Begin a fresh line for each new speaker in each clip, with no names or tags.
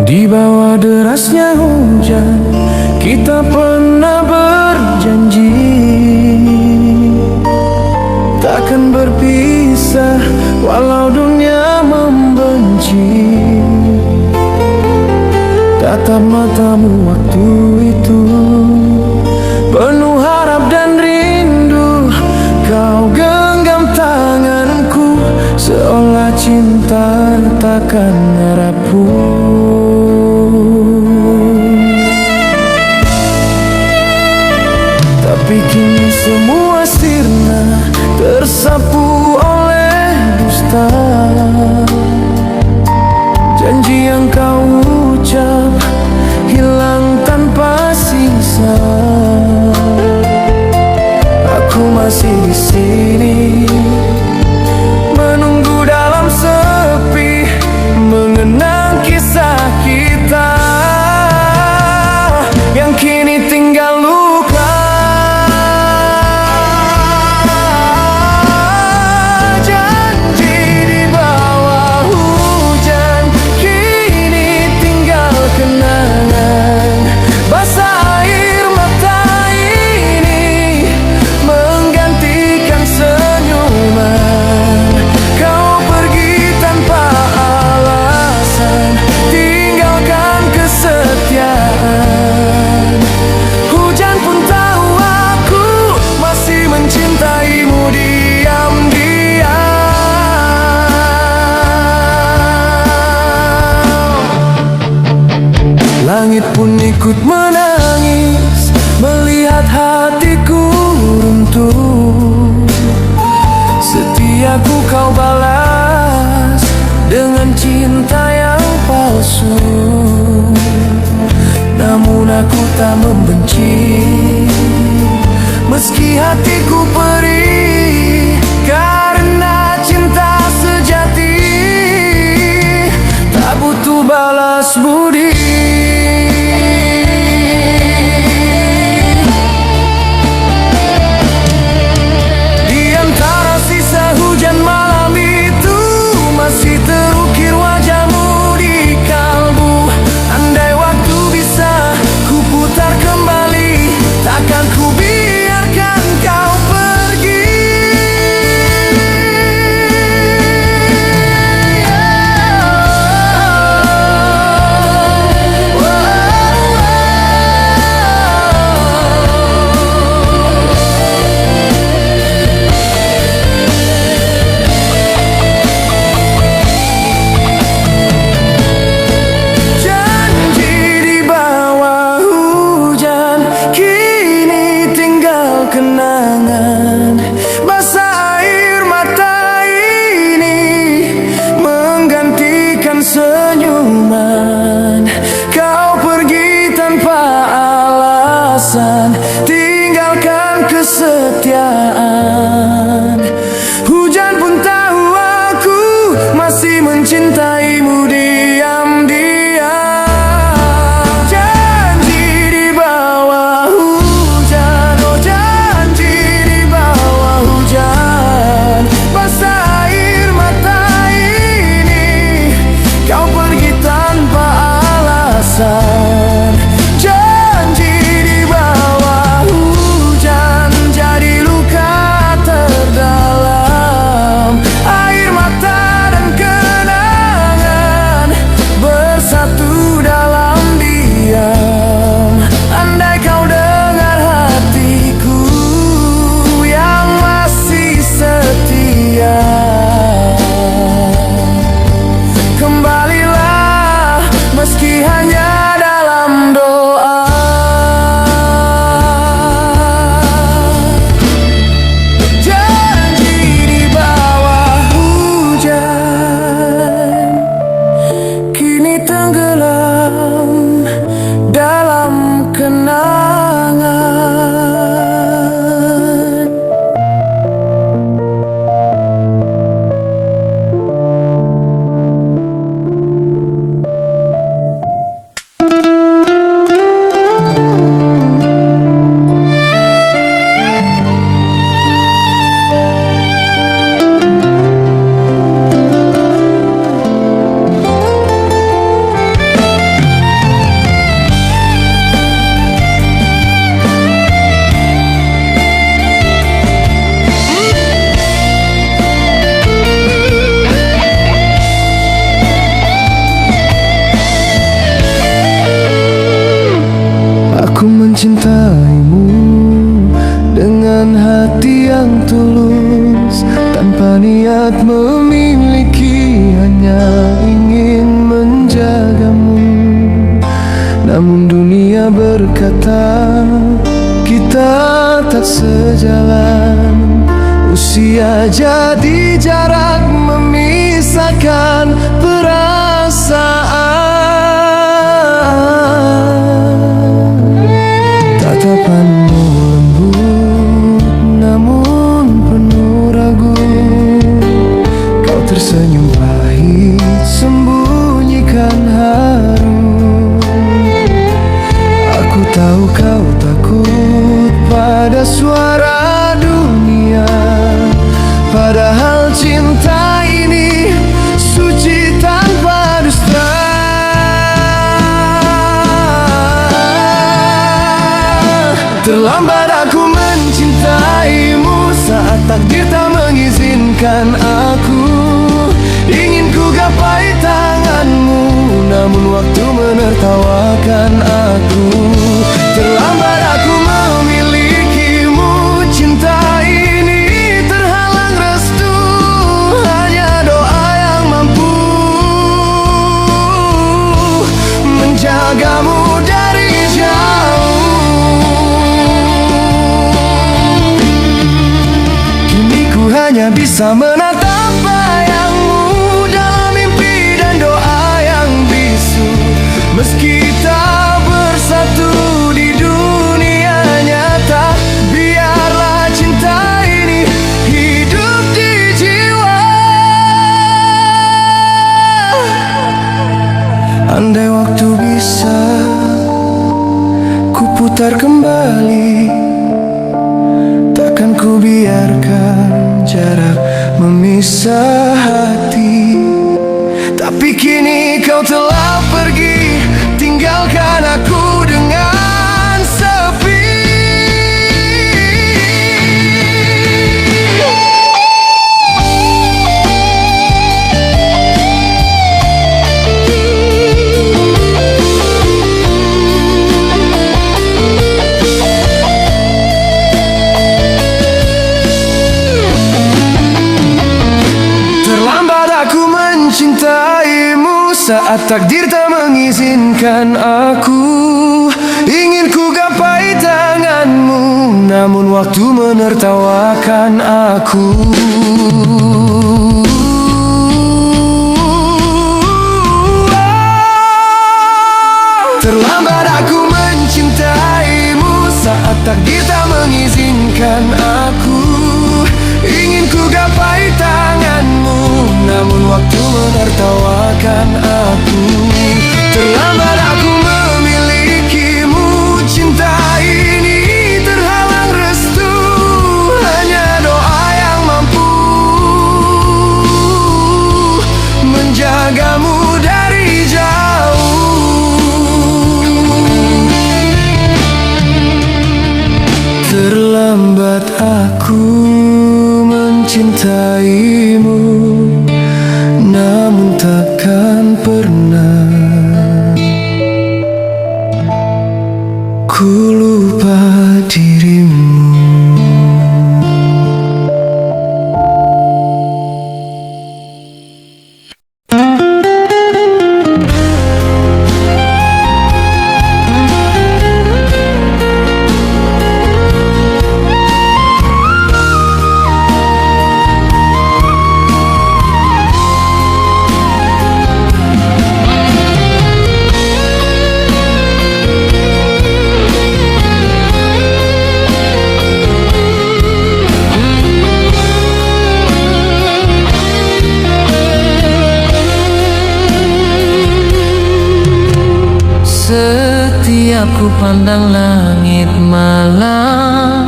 Di bawah derasnya hujan, kita pernah berjanji takkan berpisah walau dunia membenci. Tatap matamu waktu itu penuh harap dan rindu. Kau genggam tanganku seolah cinta takkan rapuh. Tapi kini semua sirna tersapu oleh dusta. Janji yang kau ucap hilang tanpa sisa. Aku masih di sini menunggu dalam sepi, mengenang kisah kita yang kini tinggal luka. Janji di bawah hujan, kini tinggal kenangan. Basah air mata ini menggantikan senyuman. Kau pergi tanpa alasan, tinggalkan kesetiaan. Hujan pun tahu aku masih mencintaimu diam-diam. Langit pun ikut menangis melihat hatiku runtuh. Setiaku kau balas dengan cinta yang palsu. Namun aku tak membenci, meski hatiku perih, karena cinta sejati tak butuh balas budi. Di antara sisa hujan malam itu masih terukir wajahmu di kalbu. Andai waktu bisa ku putar kembali, takkan ku biarkan kau pergi. Usia jadi jarak memisahkan perasaan. Tatapanmu lembut namun penuh ragu. Kau tersenyum pahit sembunyikan haru. Aku tahu kau takut pada suara dunia, padahal cinta ini suci tanpa dusta. Terlambat aku mencintaimu saat takdir tak mengizinkan aku. Ingin ku gapai tanganmu, namun waktu menertawakan aku. Terlambat aku memilikimu, cinta ini terhalang restu. Hanya doa yang mampu menjagamu dari jauh. Kini ku hanya bisa menatap bayangmu dalam mimpi dan doa yang bisu. Meski tak bersatu di dunia nyata, biarlah cinta ini hidup di jiwa. Andai waktu bisa ku putar kembali, takkan ku biarkan jarak memisah hati. Tapi kini kau telah pergi, tinggalkan aku dengan sepi. Terlambat aku mencintaimu saat takdir tak mengizinkan aku. Ingin ku gapai tanganmu, namun waktu menertawakan aku. Terlambat aku mencintaimu saat takdir tak mengizinkan aku. Ingin ku gapai tanganmu, namun waktu menertawakan aku. Terlambat aku memilikimu, cinta ini terhalang restu. Hanya doa yang mampu menjagamu dari jauh. Terlambat aku mencintaimu, namun takkan pernah ku lupa dirimu. Setiap ku pandang langit malam,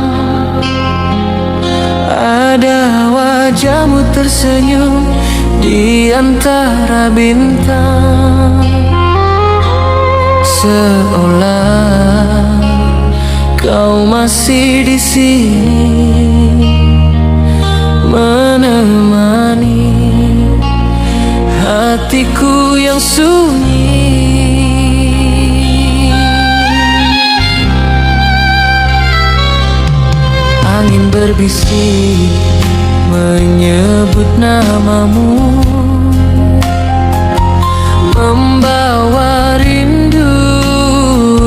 ada wajahmu tersenyum di antara bintang. Seolah kau masih di sini menemani hatiku yang sunyi. Angin berbisik menyebut namamu, membawa rindu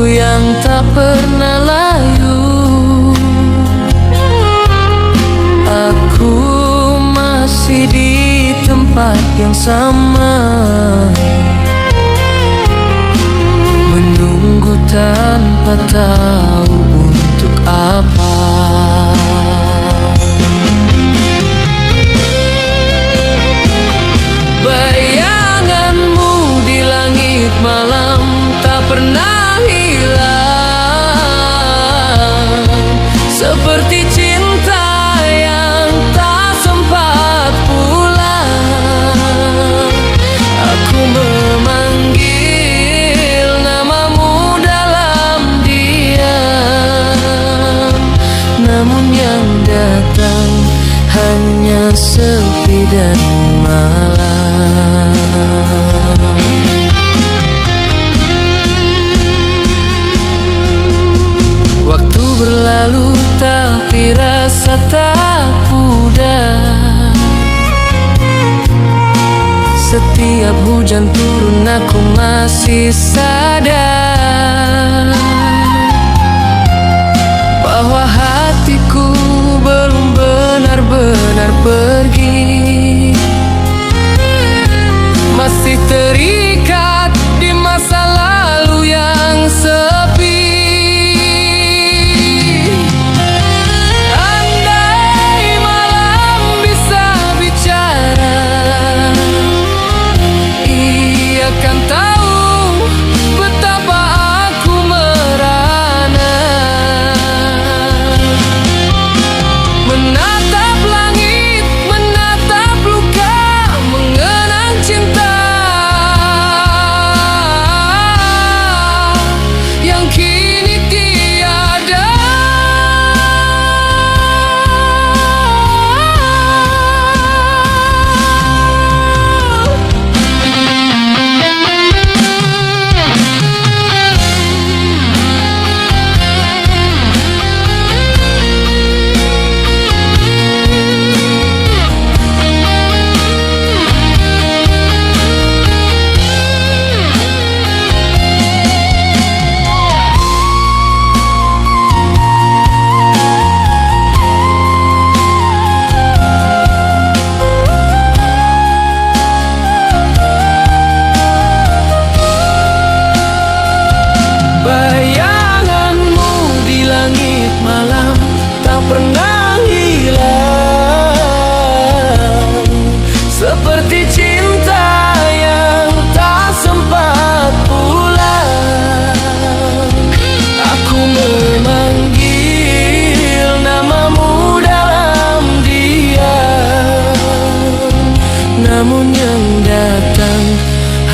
yang tak pernah layu. Aku tempat yang sama, menunggu tanpa tahu untuk apa. Bayanganmu di langit malam tak pernah hilang, seperti cinta yang tak sempat pulang. Aku memanggil namamu dalam diam, namun yang datang hanya sepi dan malam. Waktu berlalu tapi rasa tak pudar. Setiap hujan turun aku masih sadar bahwa hatiku belum benar-benar pergi, masih terikat di masa lalu yang sepi. Andai malam bisa bicara, ia kan tahu betapa aku merana, menatap langit, menatap luka, mengenang cinta yang kini tiada. Bayanganmu di langit malam tak pernah hilang, seperti cinta yang tak sempat pulang. Aku memanggil namamu dalam diam, namun yang datang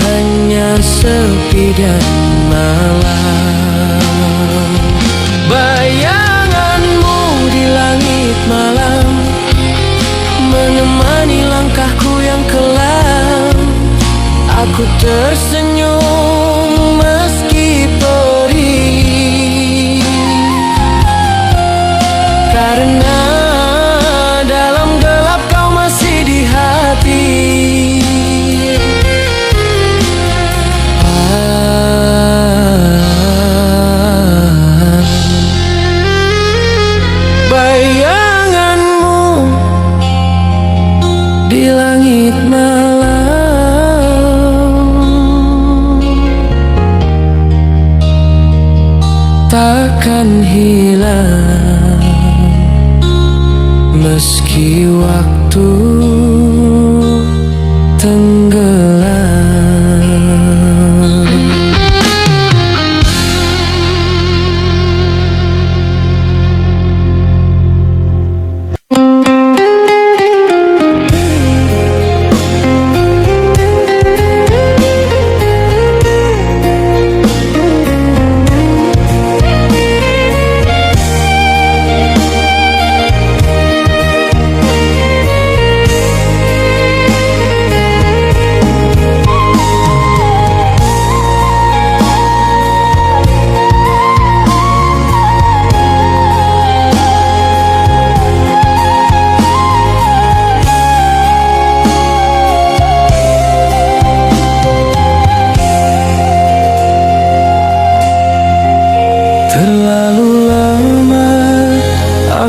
hanya sepi dan malam. Bayanganmu di langit malam menemani langkahku yang kelam. Aku tersenyum meski perih, karena dalam gelap kau masih di hati. Bayanganmu di langit malam takkan hilang meski waktu tenggelam.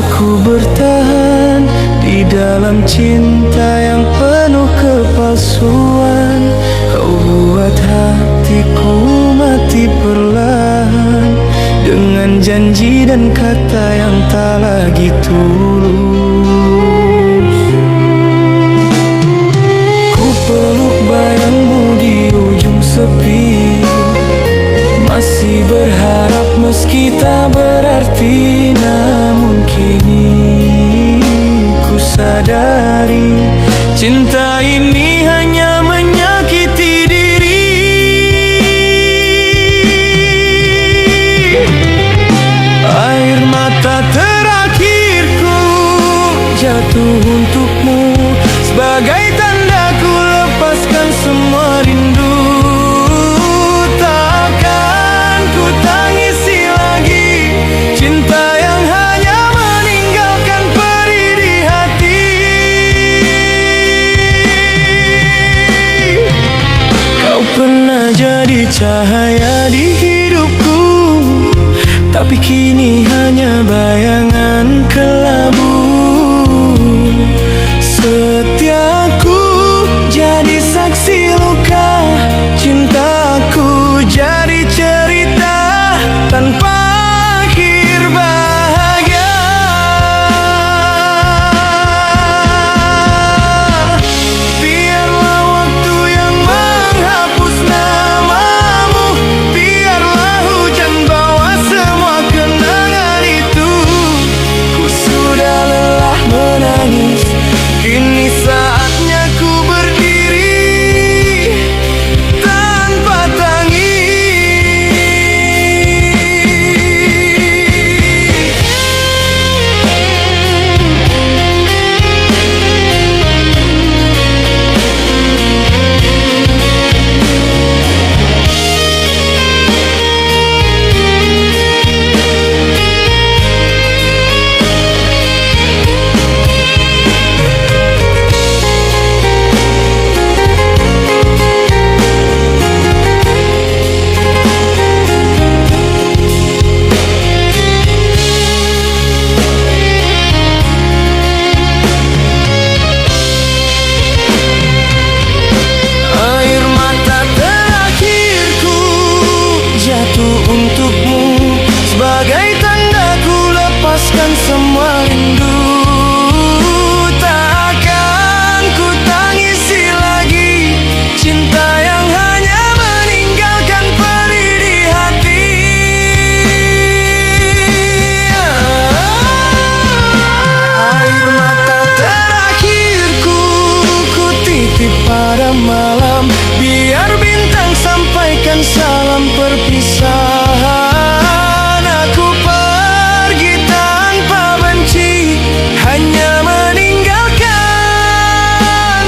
Aku bertahan di dalam cinta yang penuh penuh kepalsuan. Kau buat hatiku mati perlahan, dengan janji dan kata yang tak lagi tulus. Ku peluk bayangmu di ujung sepi, masih berharap meski tak berarti. Namun kini ku sadari, cinta ini hanya menyakiti diri. Air mata terakhirku jatuh untukmu, sebagai tanda ku lepaskan semua rindu. Takkan ku tangisi lagi cinta yang hanya meninggalkan perih di hati. Kau pernah jadi cahaya di hidupku, tapi kini hanya bayangan kelabu. Setiaku jadi saksi luka, cintaku jadi cerita tanpa akhir bahagia. Biarlah waktu yang menghapus namamu, biarlah hujan bawa semua kenangan itu. Ku sudah lelah menangis, kini saatnya ku berdiri tanpa tangis. Air mata terakhirku jatuh untukmu, sebagai tanda ku lepaskan semua rindu. Takkan ku tangisi lagi cinta yang hanya meninggalkan perih di hati. Air mata terakhirku ku titip pada malam, biar bintang sampaikan salam perpisahan. Aku pergi tanpa benci, hanya meninggalkan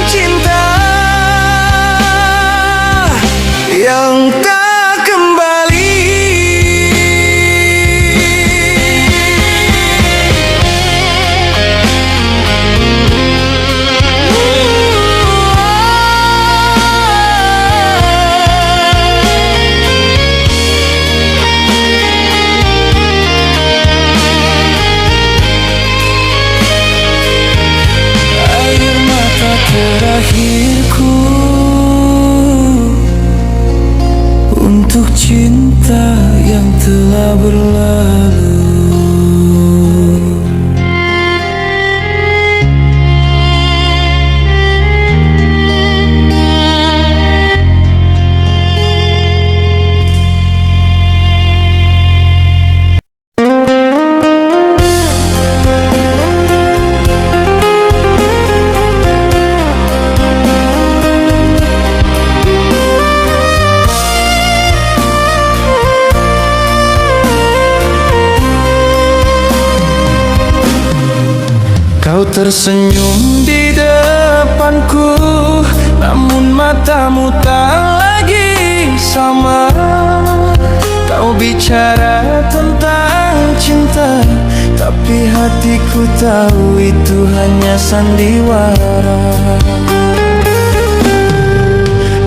cinta yang tak kembali. Air mata terakhirku untuk cinta yang telah berlalu. Kau tersenyum di depanku, namun matamu tak lagi sama. Kau bicara tentang cinta, tapi hatiku tahu itu hanya sandiwara.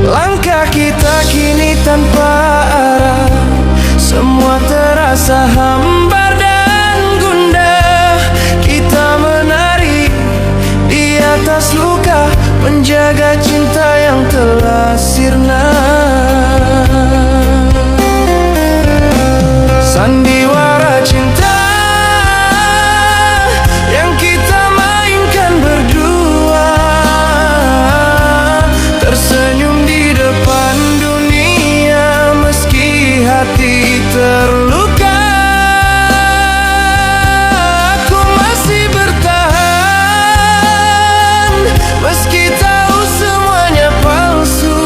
Langkah kita kini tanpa arah, semua terasa hambar dan gundah. Kita menari di atas luka, menjaga cinta yang telah sirna. Sandiwara cinta yang kita mainkan berdua, tersenyum di depan dunia meski hati terluka. Aku masih bertahan meski tahu semuanya palsu,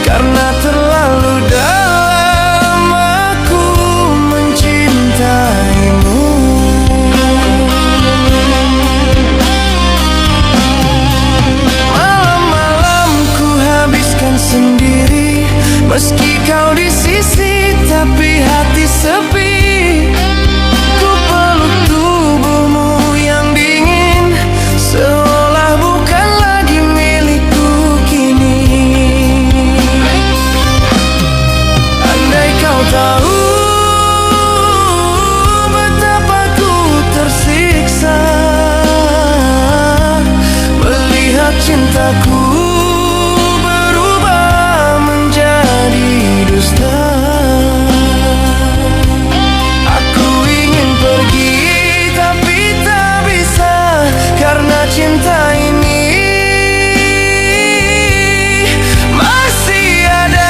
karena terlalu dalam aku mencintaimu. Malam-malam ku habiskan sendiri, meski kau di sisi tapi hati sepi. Ku peluk tubuhmu yang dingin, seolah bukan lagi milikku kini. Andai kau tahu betapa ku tersiksa melihat cintaku berubah menjadi dusta. Aku ingin pergi tapi tak bisa, karena cinta ini masih ada.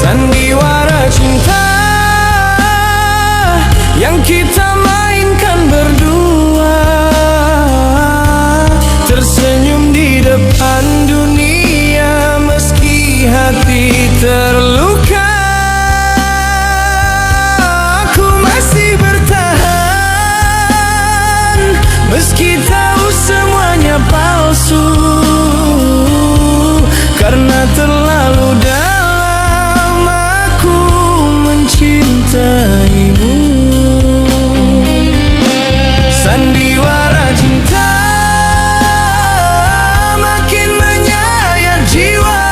Sandiwara cinta yang kita mainkan berdua, tersenyum di depan dunia meski hati terluka. Aku masih bertahan meski tahu semuanya palsu, karena terlalu dalam aku mencintaimu. Sandiwara cinta makin menyayat jiwa,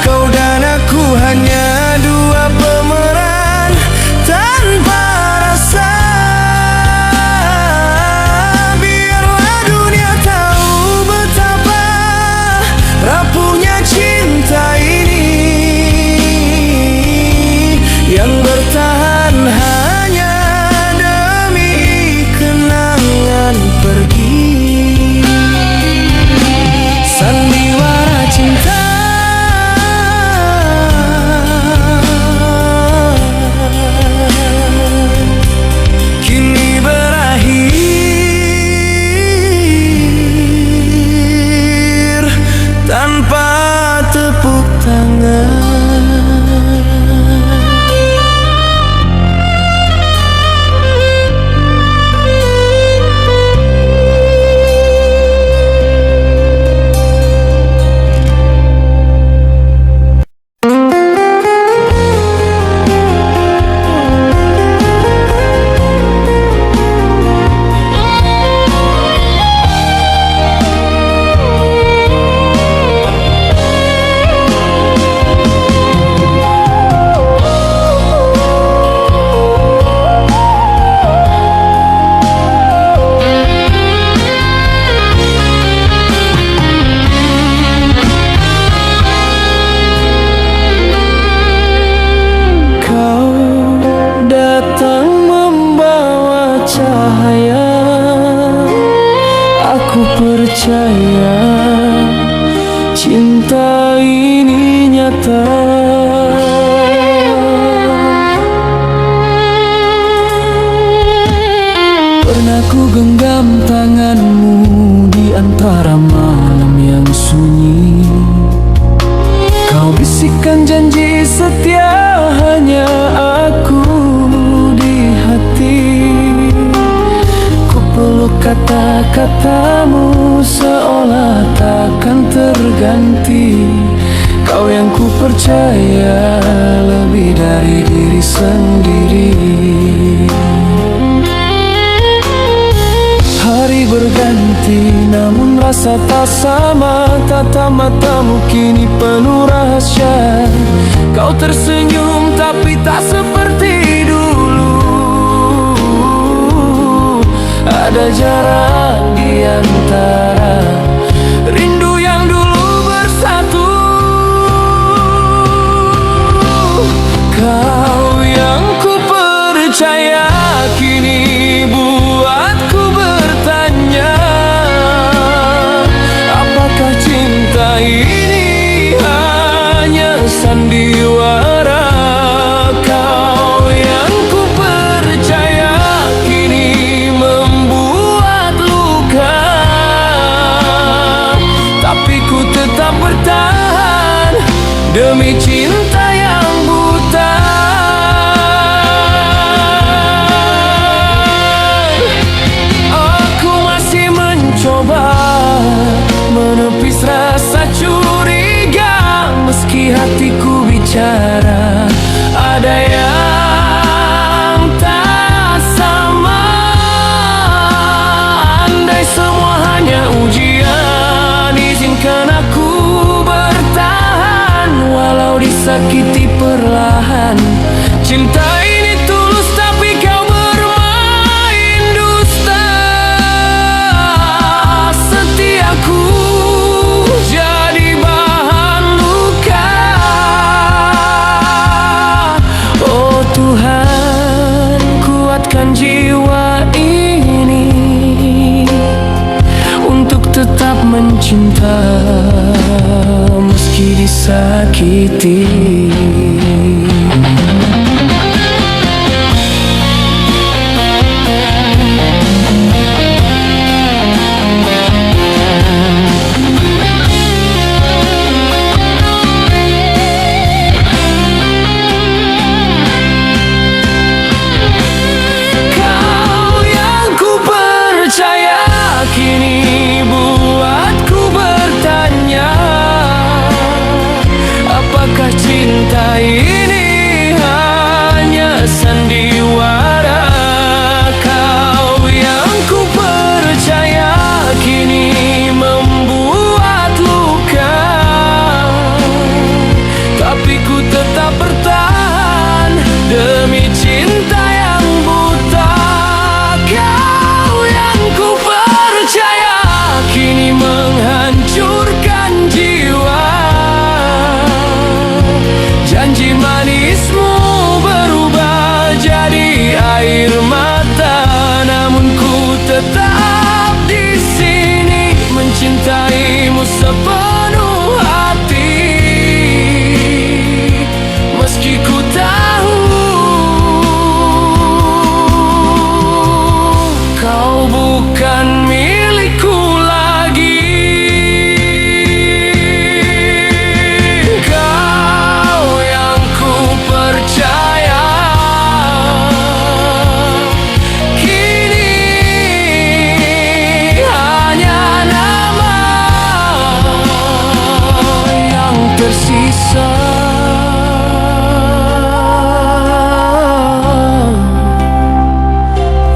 kau dan aku hanya dua pemeran tanpa rasa. Biarlah dunia tahu betapa rapuhnya cinta ini, yang bertahan hanya demi kenangan pergi. Sandiwara cinta kini berakhir tanpa tepuk tangan. percaya cinta ini nyata. Pernah ku genggam tanganmu di antara Kau yang ku percaya lebih dari diri sendiri. Hari berganti namun rasa tak sama. Tatap matamu kini penuh rahasia. Kau tersenyum tapi tak seperti dulu. Ada jarak di antara rindu yang dulu bersatu. Kau yang ku percaya kini buatku bertanya, apakah cinta ini hanya sandiwara? Kau yang ku percaya kini membuat luka, tapi ku tetap bertahan demi cinta yang buta. Aku masih mencoba menepis rasa curiga, meski hatiku bicara ada yang tak sama. Andai semua hanya ujian, izinkan aku bertahan walau disakiti perlahan. Cinta ini tulus tapi kau bermain dusta. Setiaku jadi bahan luka. Oh Tuhan, kuatkan jiwa ini untuk tetap mencinta meski disakiti. Kau yang ku percaya kini buatku bertanya, apakah cinta ini hanya sandiwara? Kau yang ku percaya kini membuat luka, tapi ku tetap bertahan demi cinta yang buta. Kau yang ku percaya kini menghancurkan jiwa. Janji manismu berubah jadi air mata, namun ku tetap di sini mencintaimu sepenuh hati. Meski ku tahu kau bukan milikku lagi. Kau yang ku percaya kini hanya nama yang tersisa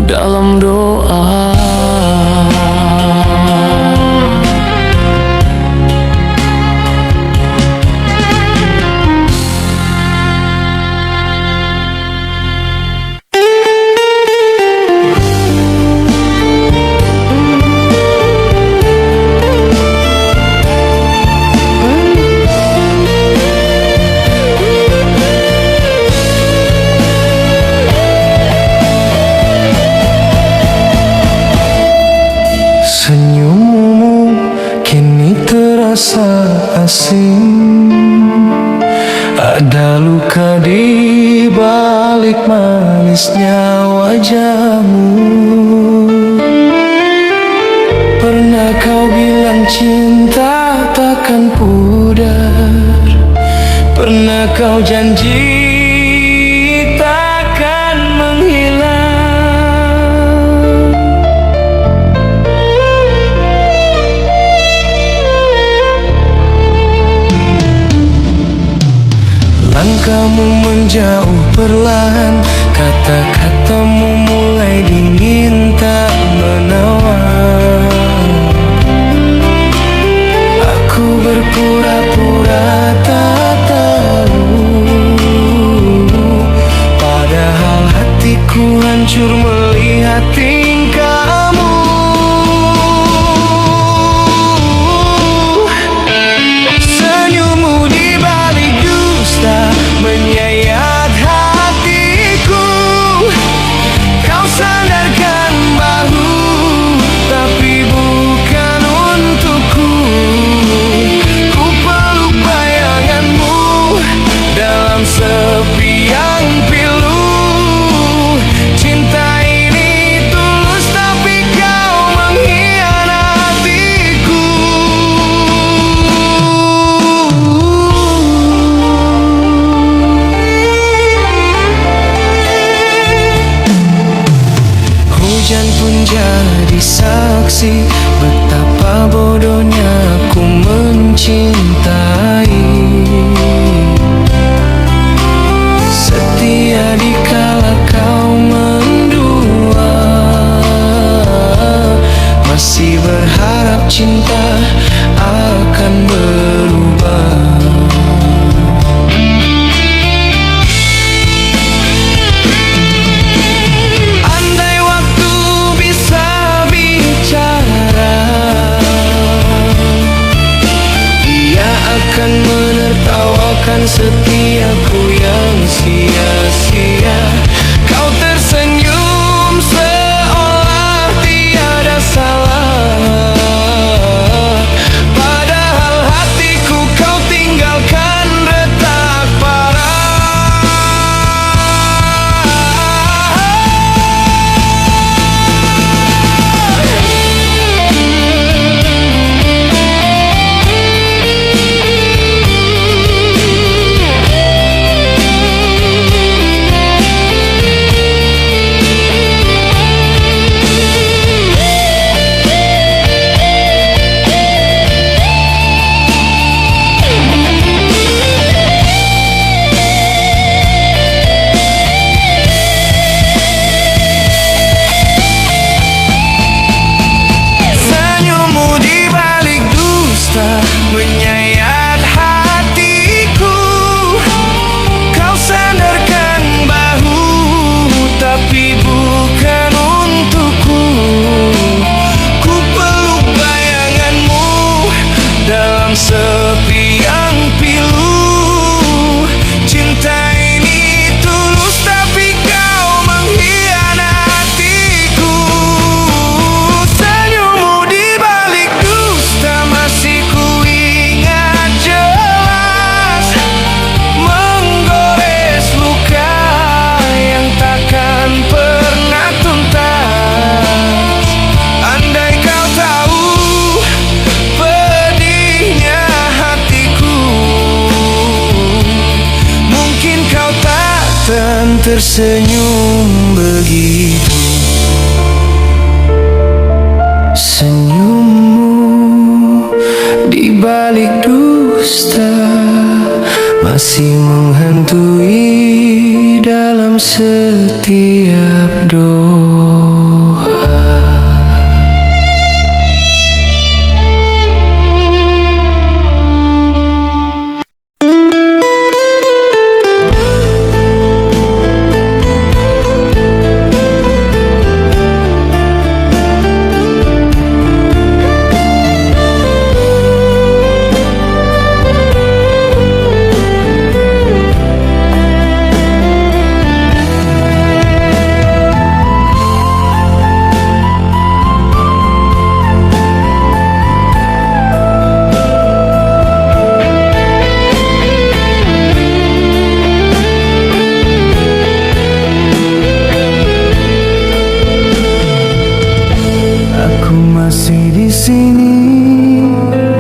dalam doa. Senyummu kini terasa asing. Ada luka di balik manisnya wajahmu. Pernah kau bilang cinta takkan pudar. Pernah kau janji takkan menghilang. menjauh perlahan, kata-katamu mulai dingin tak menawan. Aku berpura-pura tak tahu, padahal hatiku hancur melihat tingkahmu. Senyummu di balik dusta menyayat hatiku. Kau sandarkan bahu, tapi bukan untukku. Ku peluk bayanganmu dalam sepi yang pilu. Cinta ini tulus, tapi kau mengkhianatiku. Hujan pun jadi saksi betapa bodohnya aku mencintai. Setia dikala kau mendua, masih berharap cinta akan berubah. Andai waktu bisa bicara, dia akan menertawakan setiapku yang sia-sia. Kau tersenyum seolah tiada salah, padahal hatiku kau tinggalkan retak parah. Senyummu di balik dusta menyayat hatiku. Kau sandarkan bahu, tapi bukan untukku. Ku peluk bayanganmu dalam sepi yang pilu. Cinta ini tulus, tapi kau mengkhianatiku. Senyummu di balik dusta masih ku ingat jelas, menggores luka yang takkan pernah tuntas. Andai kau tahu pedihnya hatiku, mungkin kau takkan tersenyum begitu. Senyummu di balik dusta masih menghantui dalam setiap doa.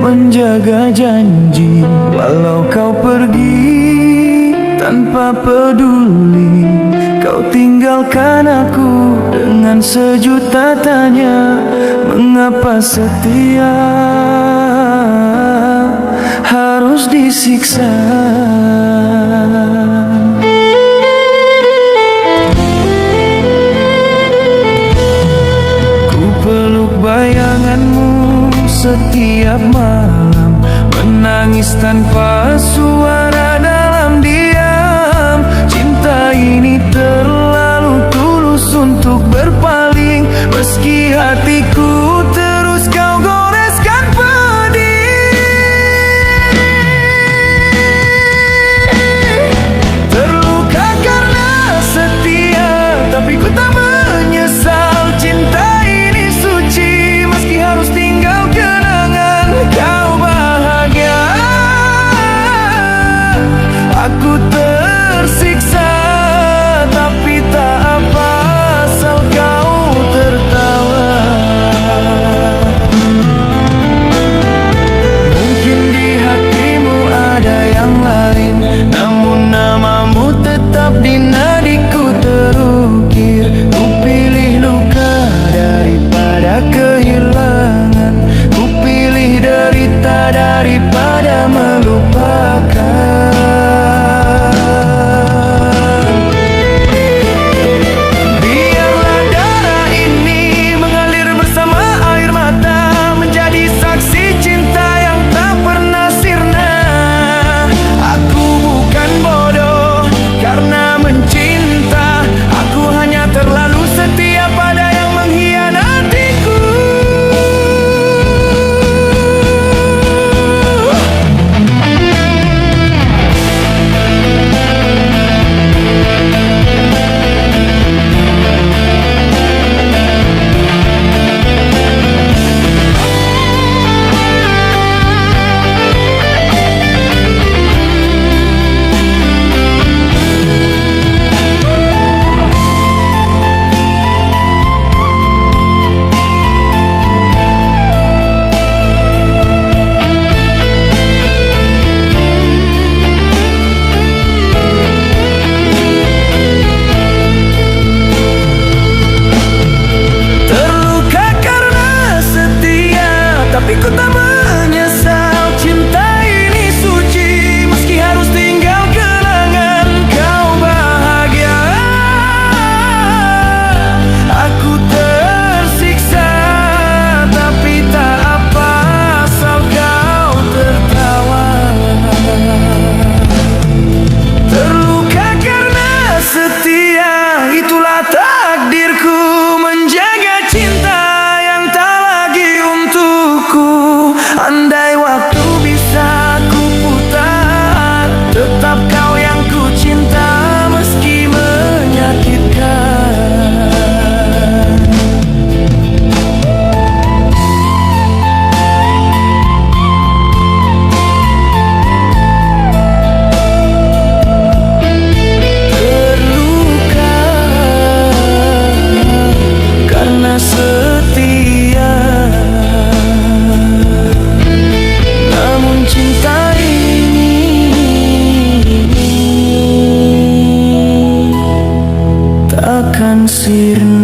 menjaga janji, walau kau pergi tanpa peduli. Kau tinggalkan aku dengan sejuta tanya, mengapa setia harus disiksa? tiap malam, menangis tanpa suara dalam diam. Cinta ini terlalu tulus untuk berpaling, meski hatiku terus kau goreskan pedih. Terluka karena setia, tapi ku tak menyesal. Cinta ini suci, meski harus tinggal kenangan. Kau bahagia, aku tersiksa, tapi tak apa asal kau tertawa. Mungkin di hatimu ada yang lain, namun namamu tetap di nadiku terukir. Ku pilih luka daripada kehilangan, ku pilih derita daripada melupakan. Biarlah darah ini mengalir bersama air mata, menjadi saksi cinta yang tak pernah sirna. Aku bukan bodoh karena mencinta, aku hanya terlalu setia pada yang mengkhianatiku. Terluka karena setia, tapi ku tak menyesal. Cinta ini suci, meski harus tinggal kenangan. Kau bahagia, aku tersiksa, tapi tak apa asal kau tertawa. Terluka karena setia, itulah takdirku, menjaga cinta yang tak lagi untukku. Andai waktu bisa ku putar, tetap kau yang ku cinta, meski menyakitkan. Terluka karena setia, namun cinta ini takkan sirna.